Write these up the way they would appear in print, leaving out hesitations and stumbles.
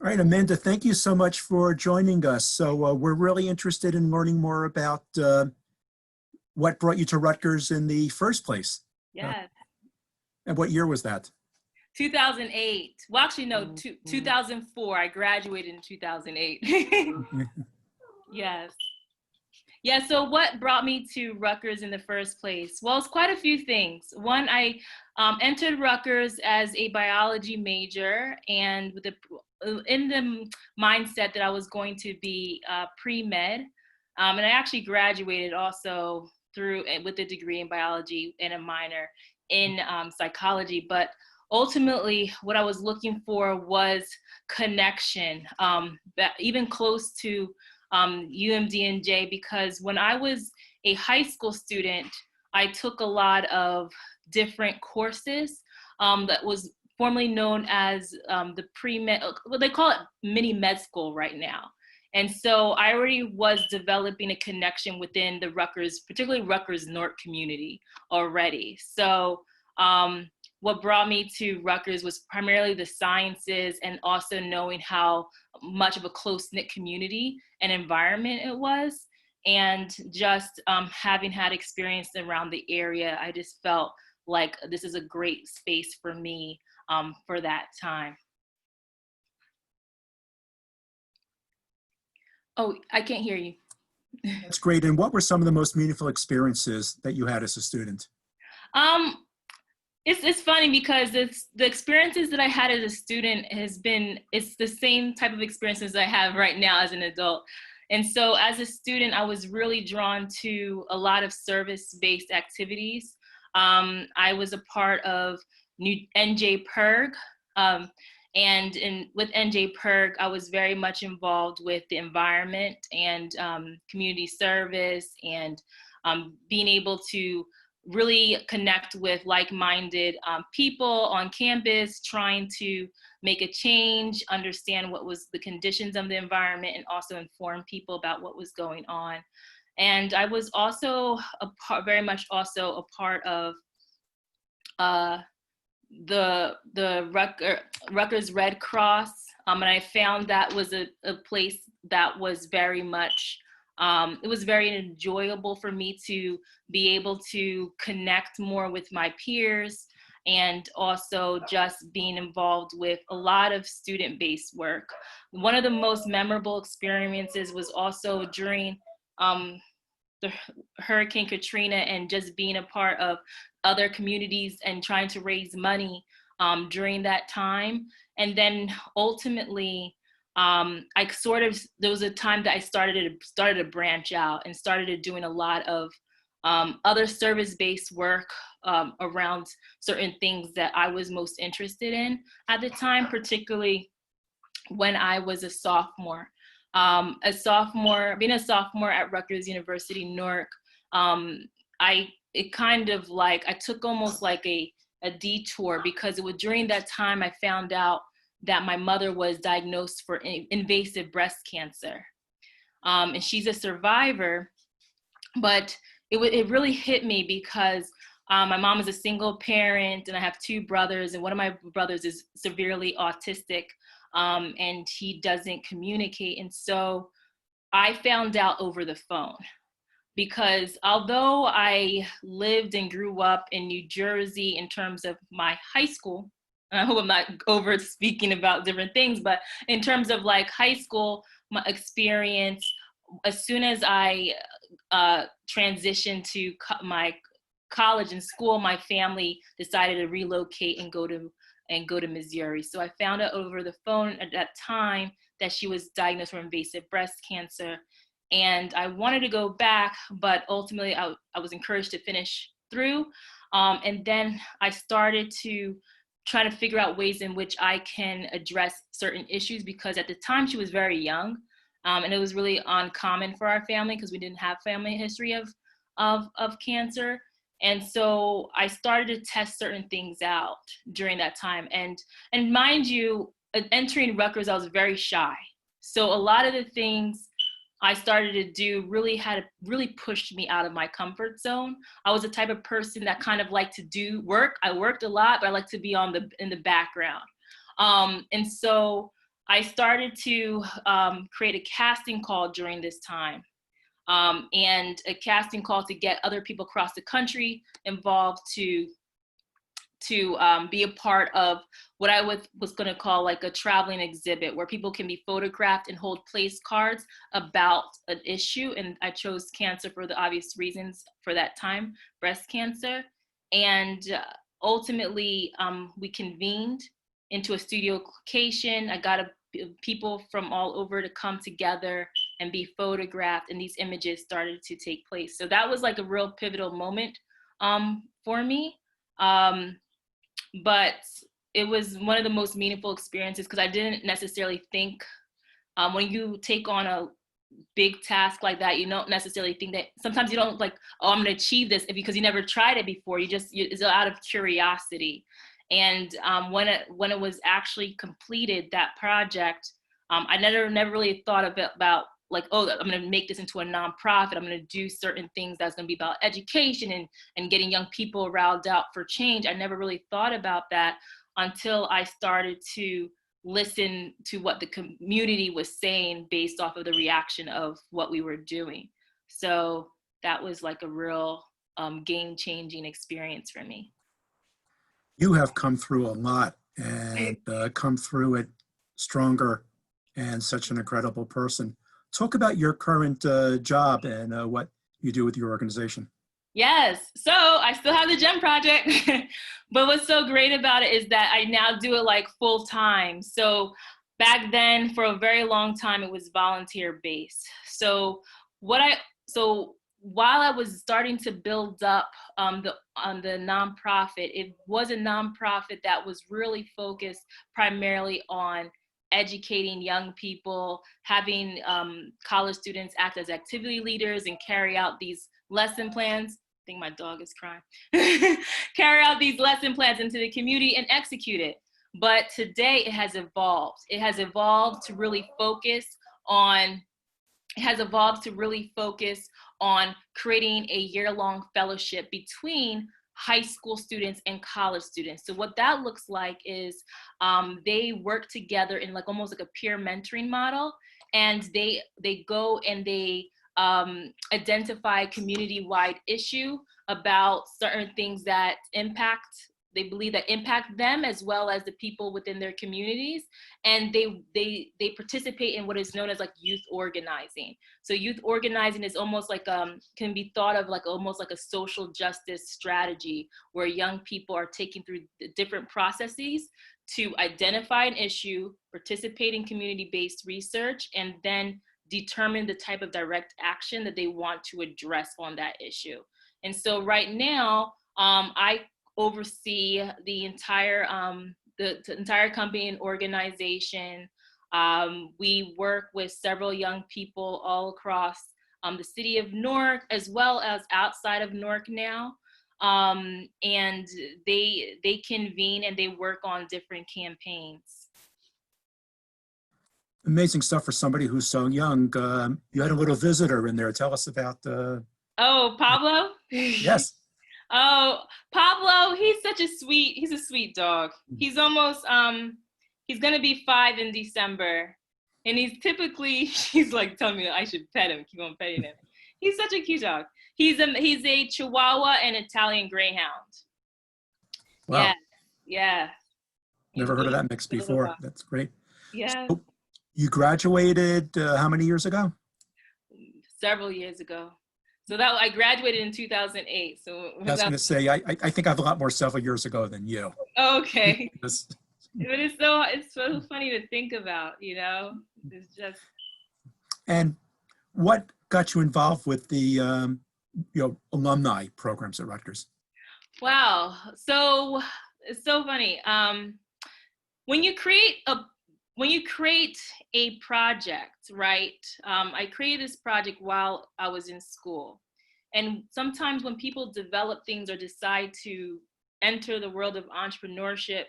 All right, Amanda, thank you so much for joining us. So we're really interested in learning more about what brought you to Rutgers in the first place. Yes. And what year was that? 2008. Well, actually, no, 2004. I graduated in 2008. Yes. Yeah, so what brought me to Rutgers in the first place? Well, it's quite a few things. One, I entered Rutgers as a biology major and with in the mindset that I was going to be pre-med. And I actually graduated also with a degree in biology and a minor in psychology. But ultimately, what I was looking for was connection, even close to UMDNJ, because when I was a high school student, I took a lot of different courses that was formerly known as the pre-med, well, they call it mini med school right now. And so I already was developing a connection within the Rutgers, particularly Rutgers North community already. So what brought me to Rutgers was primarily the sciences and also knowing how much of a close-knit community and environment it was. And just having had experience around the area, I just felt like this is a great space for me for that time. Oh, I can't hear you. That's great. And what were some of the most meaningful experiences that you had as a student? It's funny because the experiences that I had as a student it's the same type of experiences I have right now as an adult. And so as a student, I was really drawn to a lot of service-based activities. I was a part of NJ PIRG. And with NJ PIRG, I was very much involved with the environment and community service and being able to really connect with like-minded people on campus, trying to make a change, understand what was the conditions of the environment, and also inform people about what was going on. And I was also very much also a part of the Rutgers Red Cross, and I found that was a place that was very much, it was very enjoyable for me to be able to connect more with my peers, and also just being involved with a lot of student-based work. One of the most memorable experiences was also during the Hurricane Katrina, and just being a part of other communities and trying to raise money during that time. And then ultimately, there was a time that I started to branch out and started doing a lot of other service-based work around certain things that I was most interested in at the time, particularly when I was a sophomore. Being a sophomore at Rutgers University, Newark, I took almost like a detour, because it was during that time I found out that my mother was diagnosed for invasive breast cancer. And she's a survivor, but it really hit me because my mom is a single parent and I have two brothers, and one of my brothers is severely autistic. And he doesn't communicate. And so I found out over the phone, because although I lived and grew up in New Jersey in terms of my high school, and I hope I'm not over speaking about different things, but in terms of like high school, my experience, as soon as I transitioned to my college and school, my family decided to relocate and go to Missouri. So I found out over the phone at that time that she was diagnosed with invasive breast cancer. And I wanted to go back, but ultimately I was encouraged to finish through. And then I started to try to figure out ways in which I can address certain issues, because at the time she was very young. And it was really uncommon for our family because we didn't have family history of cancer. And so I started to test certain things out during that time. And mind you, entering Rutgers, I was very shy. So a lot of the things I started to do really pushed me out of my comfort zone. I was the type of person that kind of liked to do work. I worked a lot, but I like to be in the background. And so I started to create a casting call during this time, and a casting call to get other people across the country involved to be a part of what I was going to call like a traveling exhibit where people can be photographed and hold place cards about an issue. And I chose cancer for the obvious reasons for that time, breast cancer. And ultimately, we convened into a studio location. I got people from all over to come together and be photographed, and these images started to take place. So that was like a real pivotal moment for me. But it was one of the most meaningful experiences because I didn't necessarily think when you take on a big task like that, you don't necessarily think that sometimes you don't like, oh, I'm going to achieve this because you never tried it before. It's out of curiosity. And when it was actually completed, that project, I never really thought about like, oh, I'm going to make this into a nonprofit. I'm going to do certain things that's going to be about education and getting young people riled out for change. I never really thought about that until I started to listen to what the community was saying based off of the reaction of what we were doing. So that was like a real game-changing experience for me. You have come through a lot and come through it stronger and such an incredible person. Talk about your current job and what you do with your organization. Yes, so I still have the GEM project, but what's so great about it is that I now do it like full time. So back then, for a very long time, it was volunteer based. So while I was starting to build up on the nonprofit, it was a nonprofit that was really focused primarily on educating young people, having college students act as activity leaders and carry out these lesson plans. I think my dog is crying. Carry out these lesson plans into the community and execute it. But today it has evolved. It has evolved to really focus on creating a year-long fellowship between high school students and college students. So what that looks like is they work together in like almost like a peer mentoring model, and they go and they identify a community-wide issue about certain things that they believe that impact them as well as the people within their communities, and they participate in what is known as like youth organizing. So youth organizing is almost like can be thought of like almost like a social justice strategy where young people are taking through the different processes to identify an issue, participate in community-based research, and then determine the type of direct action that they want to address on that issue. And so right now, I oversee the entire company and organization. We work with several young people all across the city of Newark as well as outside of Newark now. And they convene and they work on different campaigns. Amazing stuff for somebody who's so young. You had a little visitor in there. Tell us about Oh, Pablo? Yes. Oh, Pablo, he's a sweet dog. He's almost, he's gonna be 5 in December. And he's like telling me I should pet him, keep on petting him. He's such a cute dog. He's a Chihuahua and Italian Greyhound. Wow. Yeah. Never heard of that mix before. That's great. Yeah. So you graduated how many years ago? Several years ago. So I graduated in 2008. So I was going to say, I think I have a lot more several years ago than you. Okay. But it's so funny to think about, you know. It's just. And what got you involved with the alumni programs at Rutgers? Wow. So it's so funny. When you create a project, right? I created this project while I was in school. And sometimes when people develop things or decide to enter the world of entrepreneurship,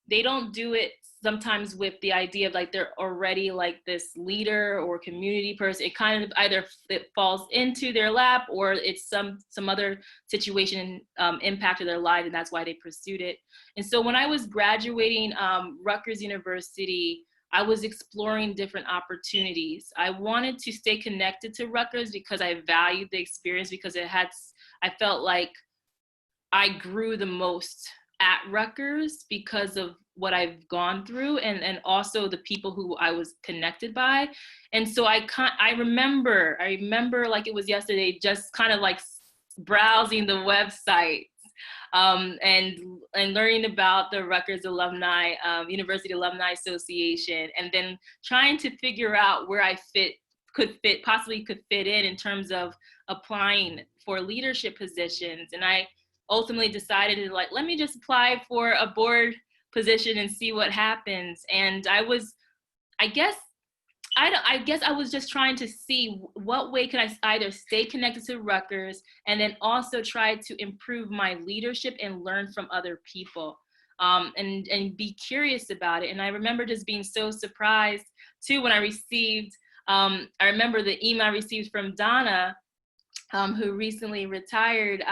they don't do it sometimes with the idea of like they're already like this leader or community person. It kind of either it falls into their lap or it's some other situation impacted their life, and that's why they pursued it. And so when I was graduating Rutgers University, I was exploring different opportunities. I wanted to stay connected to Rutgers because I valued the experience, because I felt like I grew the most at Rutgers because of what I've gone through, and also the people who I was connected by. And so I remember like it was yesterday, just kind of like browsing the website, and learning about the Rutgers Alumni, University Alumni Association, and then trying to figure out where I possibly could fit in terms of applying for leadership positions. And I ultimately decided to, like, let me just apply for a board position and see what happens. And I guess I was just trying to see what way can I either stay connected to Rutgers and then also try to improve my leadership and learn from other people, and be curious about it. And I remember just being so surprised too when I remember the email I received from Donna, who recently retired,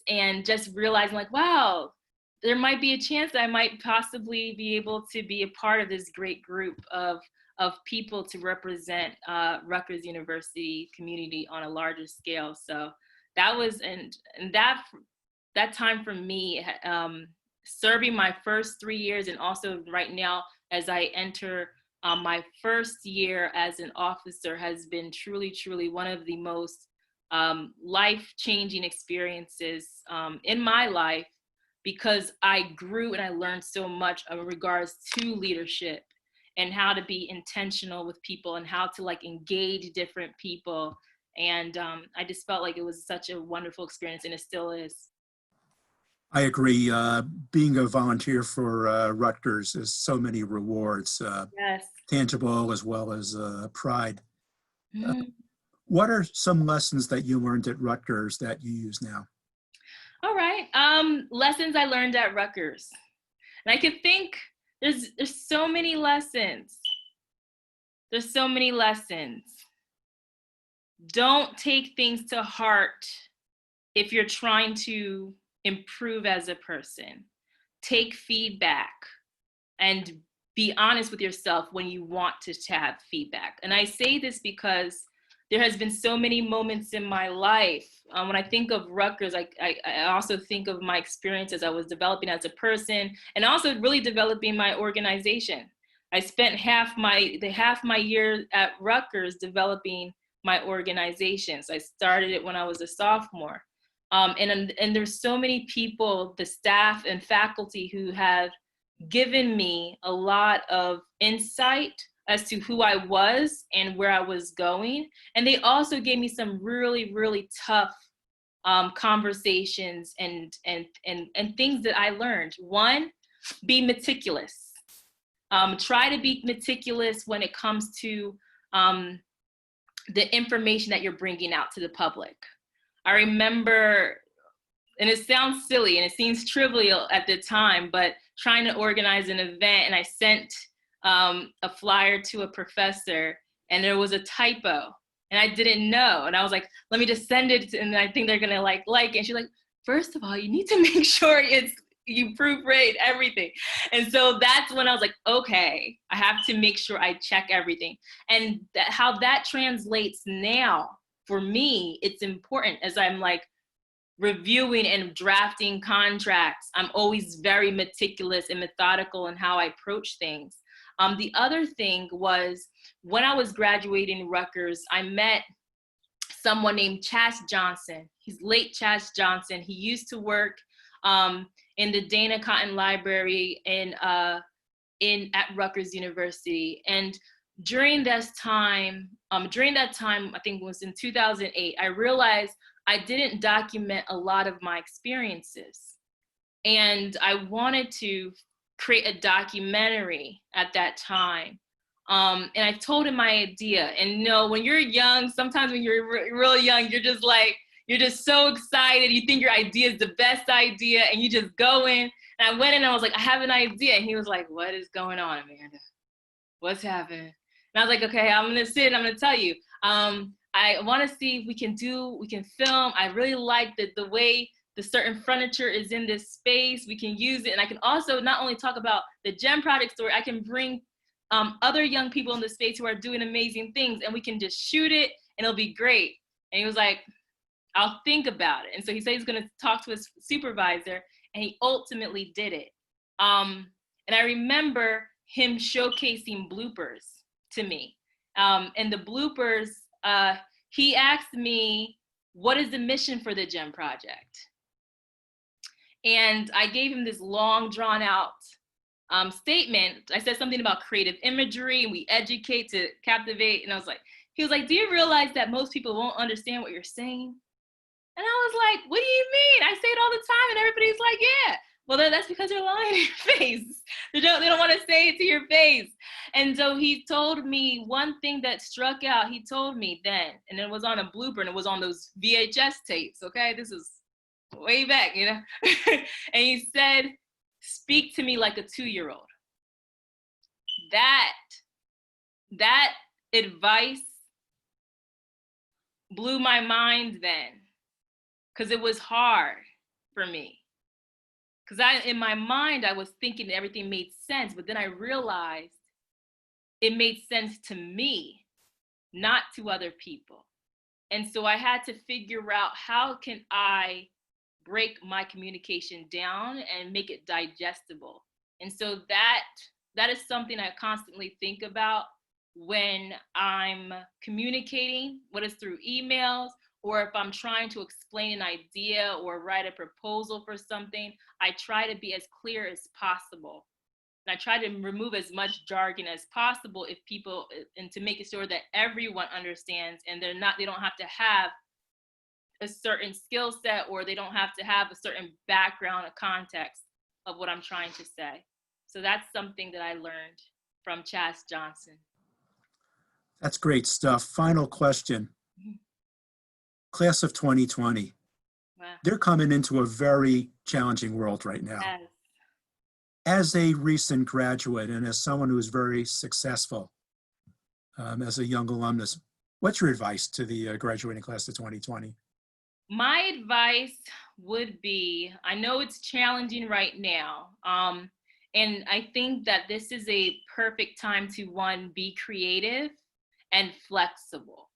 and just realizing, like, wow, there might be a chance that I might possibly be able to be a part of this great group of people to represent Rutgers University community on a larger scale. So that was, and that time for me, serving my first 3 years, and also right now as I enter my first year as an officer, has been truly, truly one of the most life-changing experiences in my life, because I grew and I learned so much in regards to leadership and how to be intentional with people and how to, like, engage different people. And I just felt like it was such a wonderful experience, and it still is. I agree. Being a volunteer for Rutgers is so many rewards, Yes. tangible as well as pride. Mhm. What are some lessons that you learned at Rutgers that you use now? All right. Lessons I learned at Rutgers. And I could think there's so many lessons. There's so many lessons. Don't take things to heart if you're trying to improve as a person. Take feedback and be honest with yourself when you want to have feedback. And I say this because there has been so many moments in my life. When I think of Rutgers, I also think of my experience as I was developing as a person, and also really developing my organization. I spent half my year at Rutgers developing my organization. So I started it when I was a sophomore. And there's so many people, the staff and faculty, who have given me a lot of insight as to who I was and where I was going. And they also gave me some really, really tough conversations and things that I learned. One, be meticulous. Try to be meticulous when it comes to the information that you're bringing out to the public. I remember, and it sounds silly and it seems trivial at the time, but trying to organize an event, and I sent a flyer to a professor, and there was a typo, and I didn't know, and I was like, let me just send it, and I think they're gonna like it. And she's like, first of all, you need to make sure you proofread everything. And so that's when I was like, okay, I have to make sure I check everything. And how that translates now for me, it's important as I'm like reviewing and drafting contracts. I'm always very meticulous and methodical in how I approach things. The other thing was, when I was graduating Rutgers, I met someone named Chas Johnson. He's late Chas Johnson. He used to work in the Dana Cotton Library at Rutgers University. And during that time, I think it was in 2008, I realized I didn't document a lot of my experiences. And I wanted to create a documentary at that time. And I told him my idea. And when you're young, sometimes when you're real young, you're just so excited. You think your idea is the best idea, and you just go in. And I went in and I was like, I have an idea. And he was like, what is going on, Amanda? What's happening? And I was like, okay, I'm gonna sit and I'm gonna tell you. I wanna see if we can film. I really like the way the certain furniture is in this space, we can use it. And I can also not only talk about the Gem Project story, I can bring other young people in the space who are doing amazing things, and we can just shoot it and it'll be great. And he was like, I'll think about it. And so he said he's going to talk to his supervisor, and he ultimately did it. And I remember him showcasing bloopers to me. And the bloopers, he asked me, what is the mission for the Gem Project? And I gave him this long drawn out statement. I said something about creative imagery, and we educate to captivate. And he was like, do you realize that most people won't understand what you're saying? And I was like, what do you mean? I say it all the time, and everybody's like, yeah. Well, that's because they're lying in your face. They don't want to say it to your face. And so he told me one thing that struck out. He told me then, and it was on a blooper, and it was on those VHS tapes, okay? This is way back, you know? And he said, speak to me like a 2-year-old. That advice blew my mind then, because it was hard for me. Because in my mind, I was thinking everything made sense, but then I realized it made sense to me, not to other people. And so I had to figure out, how can I break my communication down and make it digestible? And so that is something I constantly think about when I'm communicating, whether it's through emails, or if I'm trying to explain an idea or write a proposal for something. I try to be as clear as possible. And I try to remove as much jargon as possible and to make sure that everyone understands, and they don't have to have a certain skill set, or they don't have to have a certain background or context of what I'm trying to say. So that's something that I learned from Chas Johnson. That's great stuff. Final question. Class of 2020. Wow. They're coming into a very challenging world right now. Yes. As a recent graduate and as someone who's very successful as a young alumnus, what's your advice to the graduating class of 2020? My advice would be, I know it's challenging right now, and I think that this is a perfect time to, one, be creative and flexible.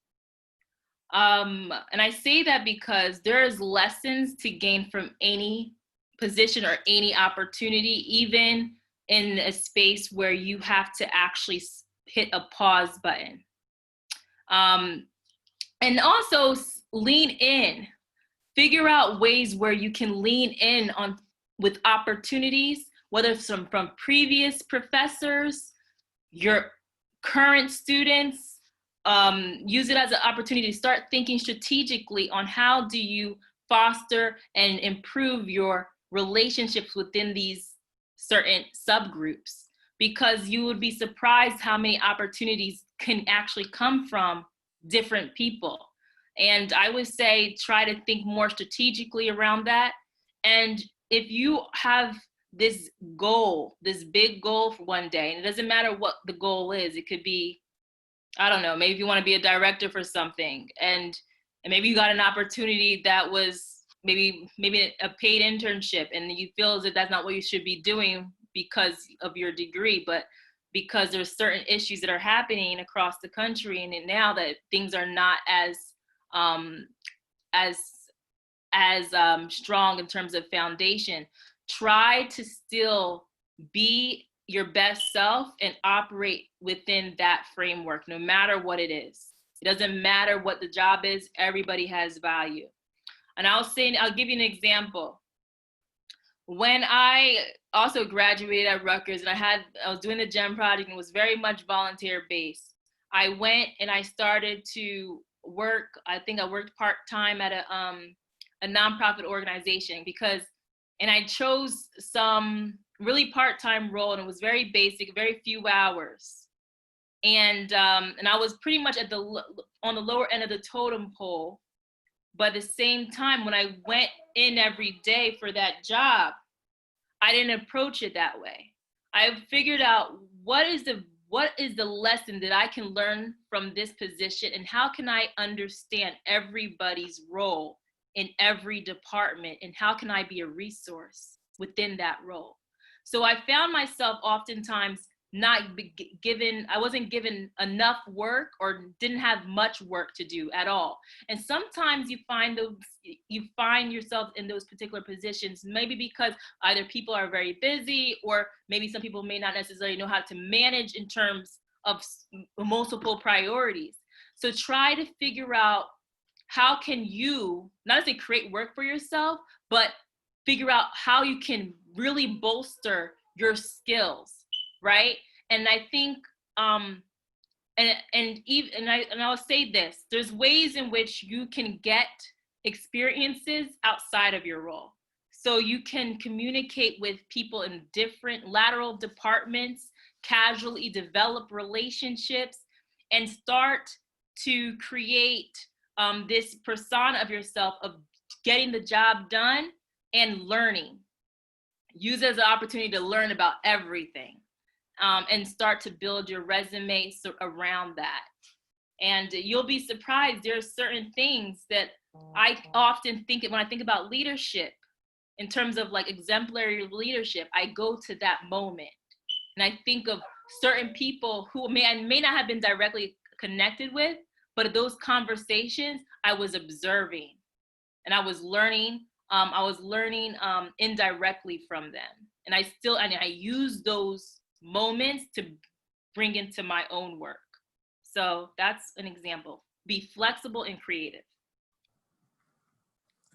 And I say that because there's lessons to gain from any position or any opportunity, even in a space where you have to actually hit a pause button. And also lean in, figure out ways where you can lean in with opportunities, whether it's from previous professors, your current students. Use it as an opportunity to start thinking strategically on how do you foster and improve your relationships within these certain subgroups, because you would be surprised how many opportunities can actually come from different people. And I would say try to think more strategically around that. And if you have this goal, this big goal for one day, and it doesn't matter what the goal is, it could be, I don't know, maybe you want to be a director for something, and maybe you got an opportunity that was maybe a paid internship, and you feel as if that's not what you should be doing because of your degree, but because there's certain issues that are happening across the country, and now that things are not as strong in terms of foundation, try to still be your best self and operate within that framework, no matter what it is. It doesn't matter what the job is, everybody has value. And I'll give you an example. When I also graduated at Rutgers, and I was doing the GEM project, and it was very much volunteer based. I went and I started to work. I think I worked part-time at a nonprofit organization and I chose some really part-time role, and it was very basic, very few hours. And I was pretty much on the lower end of the totem pole. But at the same time, when I went in every day for that job, I didn't approach it that way. I figured out what is the lesson that I can learn from this position, and how can I understand everybody's role in every department, and how can I be a resource within that role? So I found myself oftentimes I wasn't given enough work or didn't have much work to do at all. And sometimes you find yourself in those particular positions, maybe because either people are very busy, or maybe some people may not necessarily know how to manage in terms of multiple priorities. So try to figure out how can you not only create work for yourself, but figure out how you can really bolster your skills, right? And I think, and I'll say this: there's ways in which you can get experiences outside of your role. So you can communicate with people in different lateral departments, casually develop relationships, and start to create this persona of yourself of getting the job done and learning. Use it as an opportunity to learn about everything, and start to build your resume around that. And you'll be surprised. There are certain things that I often think when I think about leadership, in terms of like exemplary leadership, I go to that moment and I think of certain people who may not have been directly connected with, but those conversations I was observing and I was learning. Indirectly from them, and I use those moments to bring into my own work. So that's an example. Be flexible and creative.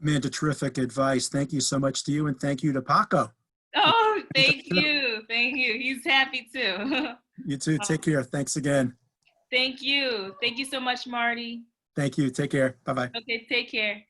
Amanda, terrific advice. Thank you so much to you, and thank you to Paco. Oh, thank you. Thank you. He's happy too. You too. Take care. Thanks again. Thank you. Thank you so much, Marty. Thank you. Take care. Bye-bye. Okay, take care.